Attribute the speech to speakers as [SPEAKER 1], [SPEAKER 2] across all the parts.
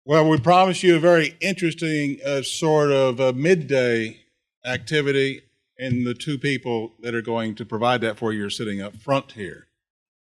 [SPEAKER 1] Well, we promise you a very interesting sort of midday activity, and the two people that are going to provide that for you are sitting up front here.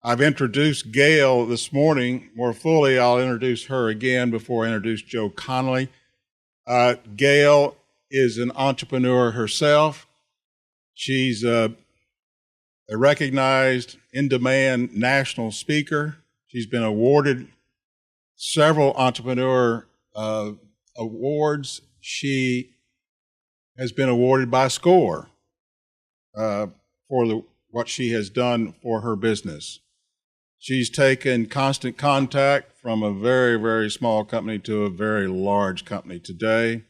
[SPEAKER 1] I've introduced Gail this morning more fully. I'll introduce her again before I introduce Joe Connolly. Gail is an entrepreneur herself. She's a recognized, in-demand national speaker. She's been awarded several entrepreneur awards. She has been awarded by SCORE for what she has done for her business. She's taken constant contact from a very, very small company to a very large company today.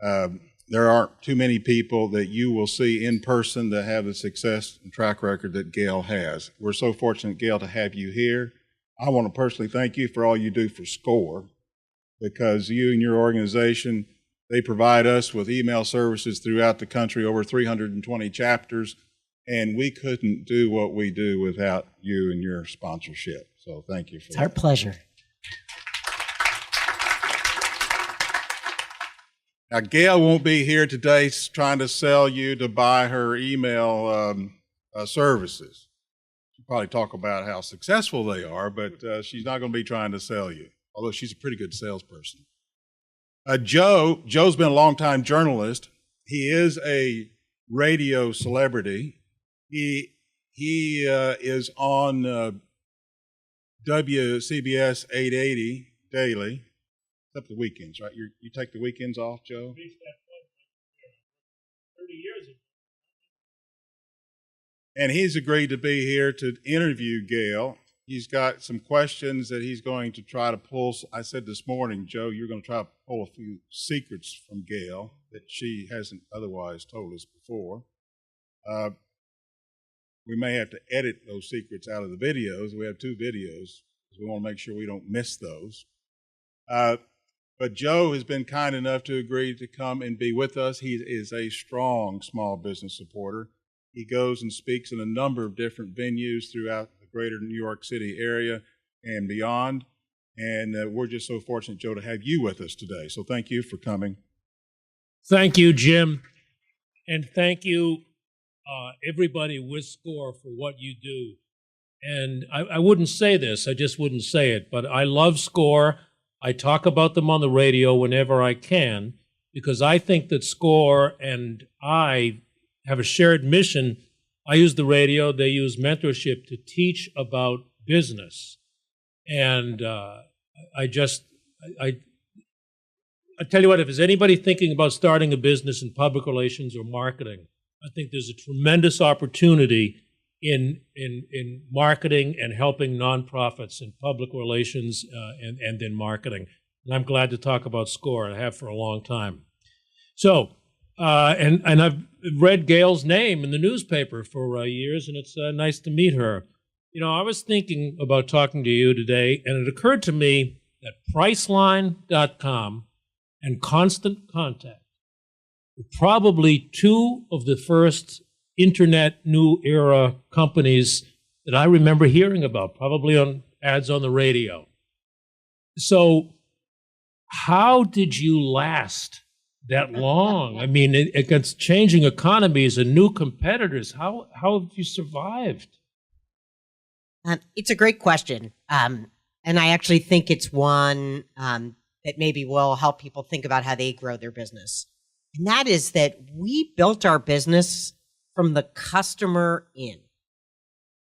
[SPEAKER 1] There aren't too many people that you will see in person that have the success and track record that Gail has. We're so fortunate, Gail, to have you here. I want to personally thank you for all you do for SCORE, because you and your organization, they provide us with email services throughout the country, over 320 chapters, and we couldn't do what we do without you and your sponsorship. So thank you for that.
[SPEAKER 2] It's our pleasure.
[SPEAKER 1] Now, Gail won't be here today trying to sell you to buy her email services. She'll probably talk about how successful they are, but she's not going to be trying to sell you, although she's a pretty good salesperson. Joe's been a long-time journalist. He is a radio celebrity. He is on WCBS 880 daily. Except the weekends, right? You take the weekends off, Joe?
[SPEAKER 3] 30 years ago.
[SPEAKER 1] And he's agreed to be here to interview Gail. He's got some questions that he's going to try to pull. I said this morning, Joe, you're going to try to pull a few secrets from Gail that she hasn't otherwise told us before. We may have to edit those secrets out of the videos. We have 2 videos, because we want to make sure we don't miss those. But Joe has been kind enough to agree to come and be with us. He is a strong small business supporter. He goes and speaks in a number of different venues throughout the greater New York City area and beyond. And we're just so fortunate, Joe, to have you with us today. So thank you for coming.
[SPEAKER 3] Thank you, Jim. And thank you, everybody with SCORE, for what you do. And I wouldn't say this, I just wouldn't say it, but I love SCORE. I talk about them on the radio whenever I can, because I think that SCORE and I have a shared mission. I use the radio, they use mentorship to teach about business. And I tell you what, if there's anybody thinking about starting a business in public relations or marketing, I think there's a tremendous opportunity in marketing and helping nonprofits in public relations and in marketing. And I'm glad to talk about SCORE. I have for a long time. So, and I've read Gail's name in the newspaper for years, and it's nice to meet her. You know, I was thinking about talking to you today, and it occurred to me that Priceline.com and Constant Contact were probably 2 of the first internet new era companies that I remember hearing about, probably on ads on the radio. So how did you last that long? I mean, against changing economies and new competitors, how have you survived?
[SPEAKER 2] It's a great question. And I actually think it's one that maybe will help people think about how they grow their business. And that is that we built our business from the customer in.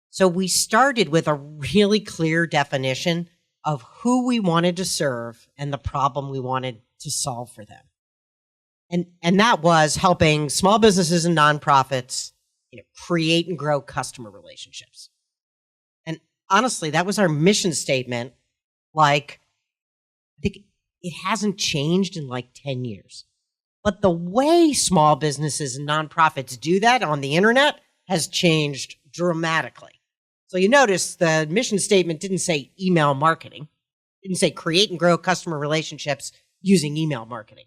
[SPEAKER 2] So we started with a really clear definition of who we wanted to serve and the problem we wanted to solve for them. And that was helping small businesses and nonprofits, create and grow customer relationships. And honestly, that was our mission statement. Like, I think it hasn't changed in like 10 years. But the way small businesses and nonprofits do that on the internet has changed dramatically. So you notice the mission statement didn't say email marketing. It didn't say create and grow customer relationships using email marketing.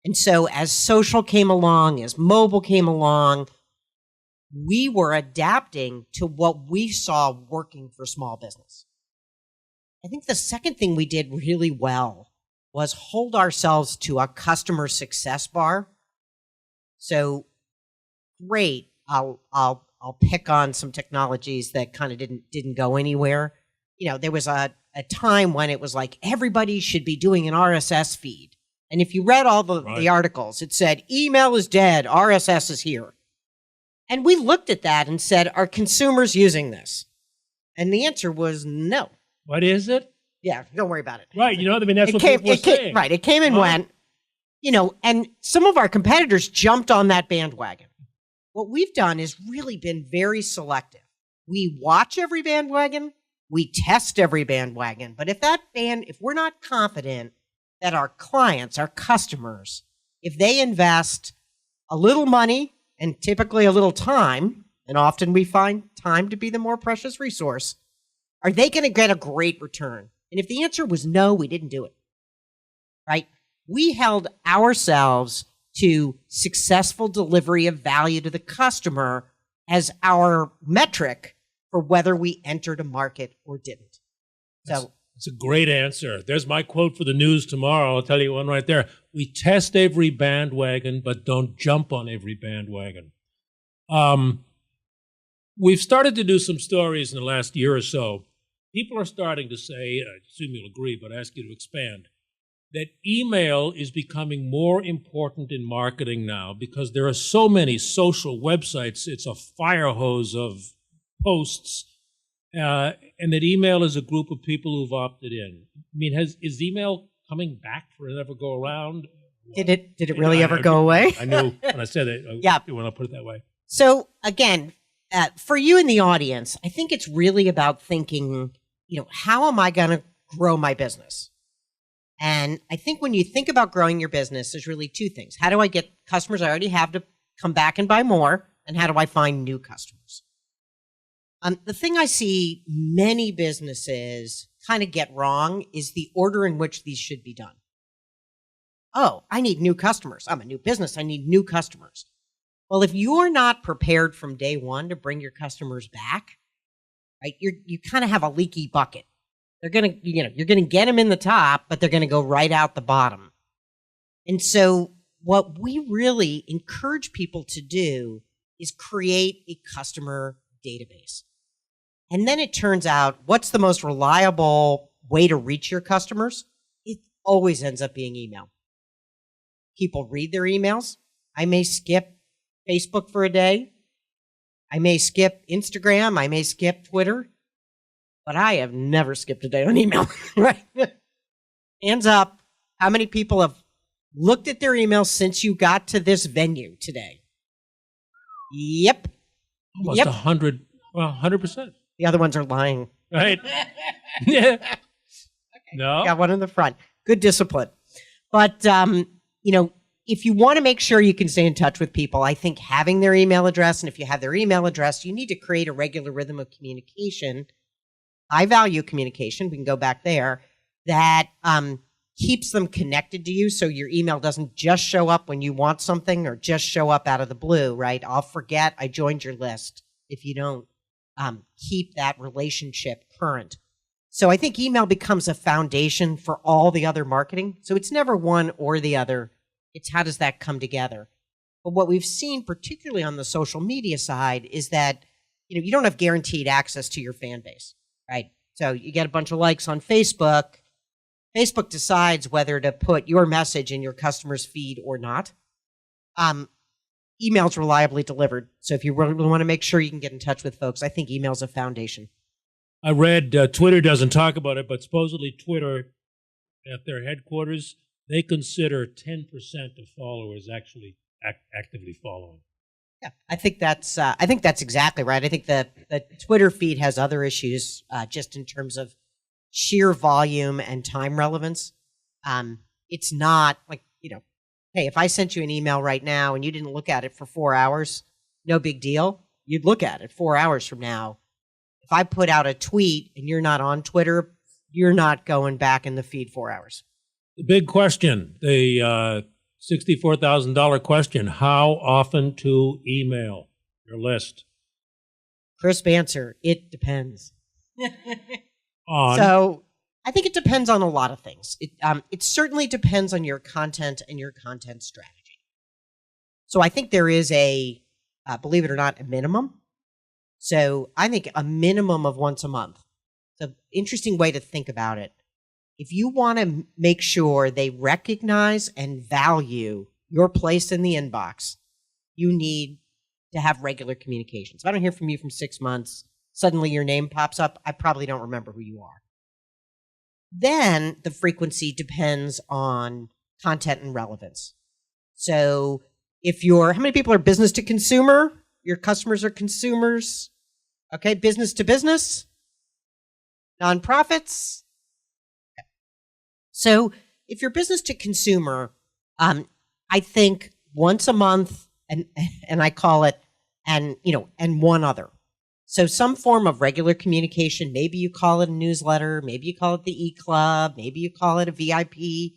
[SPEAKER 2] And so as social came along, as mobile came along, we were adapting to what we saw working for small business. I think the second thing we did really well was hold ourselves to a customer success bar. So great. I'll pick on some technologies that kind of didn't go anywhere. There was a time when it was like everybody should be doing an RSS feed. And if you read all the articles, it said email is dead, RSS is here. And we looked at that and said, are consumers using this? And the answer was no.
[SPEAKER 3] What is it?
[SPEAKER 2] Yeah, don't worry about it.
[SPEAKER 3] Right, that's what people were saying.
[SPEAKER 2] Right, it came and went, and some of our competitors jumped on that bandwagon. What we've done is really been very selective. We watch every bandwagon, we test every bandwagon, but if we're not confident that our clients, our customers, if they invest a little money and typically a little time, and often we find time to be the more precious resource, are they going to get a great return? And if the answer was no, we didn't do it, right? We held ourselves to successful delivery of value to the customer as our metric for whether we entered a market or didn't. So
[SPEAKER 3] it's a great answer. There's my quote for the news tomorrow. I'll tell you one right there. We test every bandwagon, but don't jump on every bandwagon. We've started to do some stories in the last year or so. People are starting to say, I assume you'll agree, but I ask you to expand, that email is becoming more important in marketing now because there are so many social websites. It's a fire hose of posts, and that email is a group of people who've opted in. I mean, is email coming back for another go around?
[SPEAKER 2] Did it really ever go away?
[SPEAKER 3] I knew when I said it.
[SPEAKER 2] Yeah.
[SPEAKER 3] When I put it that way.
[SPEAKER 2] So again, for you in the audience, I think it's really about thinking, how am I going to grow my business? And I think when you think about growing your business, there's really two things. How do I get customers I already have to come back and buy more? And how do I find new customers? The thing I see many businesses kind of get wrong is the order in which these should be done. Oh, I need new customers. I'm a new business. I need new customers. Well, if you're not prepared from day one to bring your customers back, right, you kind of have a leaky bucket. You're gonna get them in the top, but they're gonna go right out the bottom. And so what we really encourage people to do is create a customer database. And then it turns out, what's the most reliable way to reach your customers? It always ends up being email. People read their emails. I may skip Facebook for a day. I may skip Instagram. I may skip Twitter. But I have never skipped a day on email, right? Hands up. How many people have looked at their emails since you got to this venue today? Yep.
[SPEAKER 3] Almost 100%.
[SPEAKER 2] The other ones are lying.
[SPEAKER 3] Right? Yeah.
[SPEAKER 2] Okay.
[SPEAKER 3] No?
[SPEAKER 2] Got one in the front. Good discipline. But, if you want to make sure you can stay in touch with people, I think having their email address, and if you have their email address, you need to create a regular rhythm of communication, high-value communication, we can go back there, that keeps them connected to you so your email doesn't just show up when you want something or just show up out of the blue, right? I'll forget I joined your list if you don't keep that relationship current. So I think email becomes a foundation for all the other marketing. So it's never one or the other. It's how does that come together? But what we've seen, particularly on the social media side, is that you don't have guaranteed access to your fan base, right? So you get a bunch of likes on Facebook. Facebook decides whether to put your message in your customer's feed or not. Email's reliably delivered. So if you really want to make sure you can get in touch with folks, I think email's a foundation.
[SPEAKER 3] I read Twitter doesn't talk about it, but supposedly Twitter, at their headquarters, they consider 10% of followers actually actively following.
[SPEAKER 2] Yeah, I think that's exactly right. I think the Twitter feed has other issues just in terms of sheer volume and time relevance. It's not like, hey, if I sent you an email right now and you didn't look at it for 4 hours, no big deal. You'd look at it 4 hours from now. If I put out a tweet and you're not on Twitter, you're not going back in the feed 4 hours.
[SPEAKER 3] The big question, the $64,000 question, how often to email your list?
[SPEAKER 2] Crisp answer, it depends.
[SPEAKER 3] On?
[SPEAKER 2] So I think it depends on a lot of things. It certainly depends on your content and your content strategy. So I think there is believe it or not, a minimum. So I think a minimum of once a month. It's an interesting way to think about it. If you want to make sure they recognize and value your place in the inbox, you need to have regular communications. If I don't hear from you from 6 months, suddenly your name pops up, I probably don't remember who you are. Then the frequency depends on content and relevance. So how many people are business to consumer? Your customers are consumers. Okay, business to business, nonprofits. Okay. So if you're business to consumer, I think once a month, and I call it, and one other. So some form of regular communication. Maybe you call it a newsletter. Maybe you call it the e-club. Maybe you call it a VIP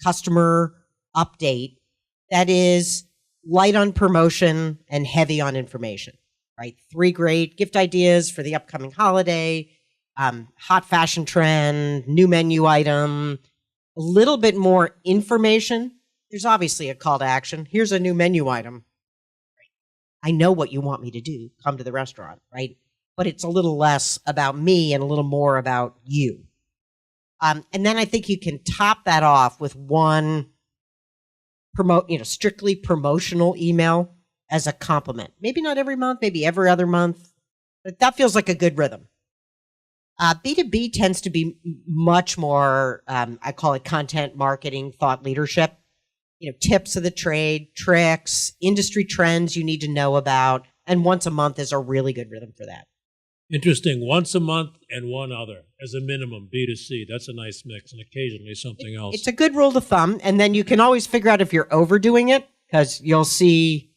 [SPEAKER 2] customer update that is light on promotion and heavy on information, right? 3 great gift ideas for the upcoming holiday, hot fashion trend, new menu item, a little bit more information. There's obviously a call to action. Here's a new menu item. I know what you want me to do. Come to the restaurant, right? But it's a little less about me and a little more about you. And then I think you can top that off with one strictly promotional email as a compliment. Maybe not every month, maybe every other month, but that feels like a good rhythm. B2B tends to be much more, I call it content marketing, thought leadership. Tips of the trade, tricks, industry trends you need to know about, and once a month is a really good rhythm for that.
[SPEAKER 3] Interesting. Once a month and one other as a minimum, B2C. That's a nice mix, and occasionally something else. It's
[SPEAKER 2] a good rule of thumb, and then you can always figure out if you're overdoing it, because you'll see,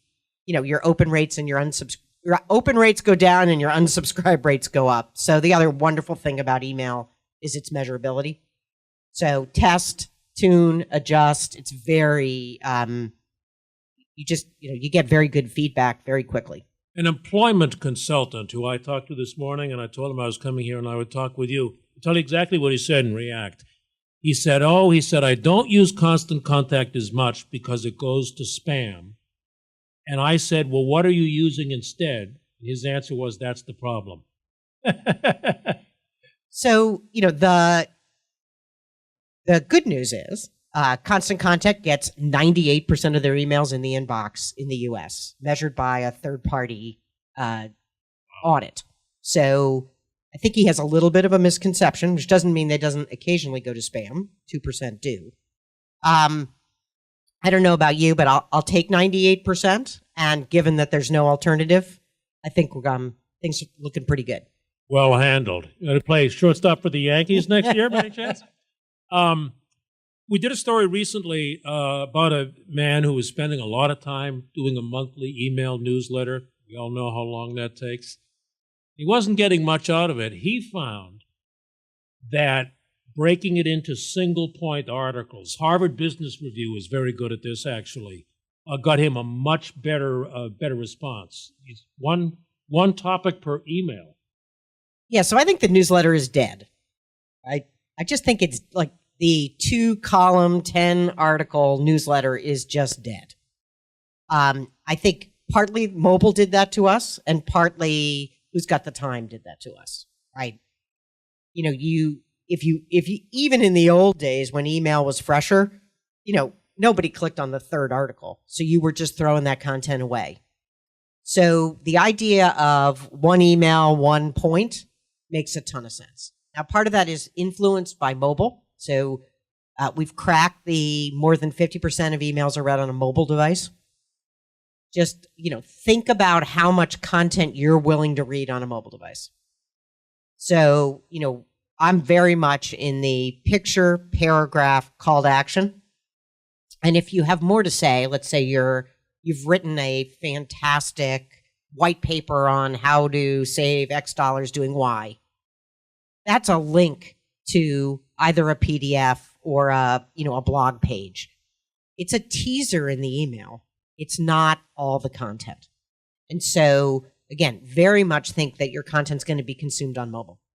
[SPEAKER 2] your open rates and your open rates go down and your unsubscribe rates go up. So the other wonderful thing about email is its measurability. So test, tune, adjust. It's very, you get very good feedback very quickly.
[SPEAKER 3] An employment consultant who I talked to this morning, and I told him I was coming here and I would talk with you. I'll tell you exactly what he said in React. He said, I don't use constant contact as much because it goes to spam. And I said, well, what are you using instead? And his answer was, that's the problem.
[SPEAKER 2] So, the good news is Constant Contact gets 98% of their emails in the inbox in the U.S., measured by a third-party audit. So I think he has a little bit of a misconception, which doesn't mean they doesn't occasionally go to spam. 2% do. I don't know about you, but I'll take 98%. And given that there's no alternative, I think things are looking pretty good.
[SPEAKER 3] Well handled. You going to play shortstop for the Yankees next year, by any chance? We did a story recently about a man who was spending a lot of time doing a monthly email newsletter. We all know how long that takes. He wasn't getting much out of it. He found that breaking it into single-point articles, Harvard Business Review is very good at this, actually, got him a much better response. It's one topic per email.
[SPEAKER 2] Yeah, so I think the newsletter is dead. I just think it's like the 2-column, 10-article newsletter is just dead. I think partly mobile did that to us, and partly Who's Got the Time did that to us, right? If you even in the old days when email was fresher, nobody clicked on the third article, so you were just throwing that content away. So the idea of one email, one point makes a ton of sense. Now, part of that is influenced by mobile. So we've cracked the more than 50% of emails are read on a mobile device. Just, think about how much content you're willing to read on a mobile device. So, I'm very much in the picture, paragraph, call to action. And if you have more to say, let's say you've written a fantastic white paper on how to save X dollars doing Y, that's a link to either a PDF or a blog page. It's a teaser in the email. It's not all the content. And so, again, very much think that your content's going to be consumed on mobile.